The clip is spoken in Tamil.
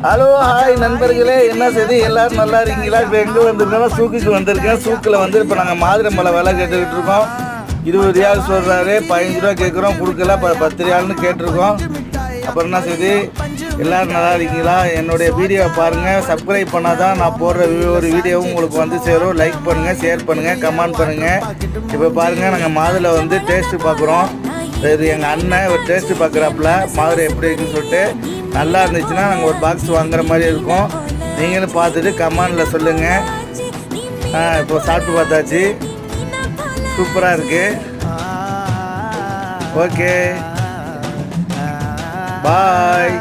ஹலோ ஹாய் நண்பர்களே, என்ன செய்தி? எல்லோரும் நல்லா இருக்கீங்களா? இப்போ எங்கே வந்திருக்கோம்? சூக்குக்கு வந்திருக்கேன். சூக்கில் வந்து இப்போ நாங்கள் மாதுளம்பழம் விலை கேட்டுக்கிட்டு இருக்கோம். 20 ரியால் சொல்கிறாரு, 15 ரூபா கேட்குறோம், கொடுக்கல. 10 ரியால்னு கேட்டிருக்கோம். அப்புறம் என்ன செய்தி? எல்லோரும் நல்லா இருக்கீங்களா? என்னுடைய வீடியோவை பாருங்கள். சப்ஸ்கிரைப் பண்ணால் தான் நான் போடுற ஒரு வீடியோவும் உங்களுக்கு வந்து சேரும். லைக் பண்ணுங்கள், ஷேர் பண்ணுங்கள், கமெண்ட் பண்ணுங்கள். இப்போ பாருங்கள், நாங்கள் மாதுளை வந்து டேஸ்ட்டு பார்க்குறோம். இது எங்கள் அண்ணன் ஒரு டேஸ்ட்டு பார்க்குறாப்புல மாதுளை எப்படி இருக்குன்னு சொல்லிட்டு. நல்லா இருந்துச்சுன்னா நாங்கள் ஒரு பாக்ஸ் வாங்குற மாதிரி இருக்கும். நீங்களும் பார்த்துட்டு கமெண்டில் சொல்லுங்கள். இப்போ சாப்பிட்டு பார்த்தாச்சு, சூப்பராக இருக்குது. ஓகே, பாய்.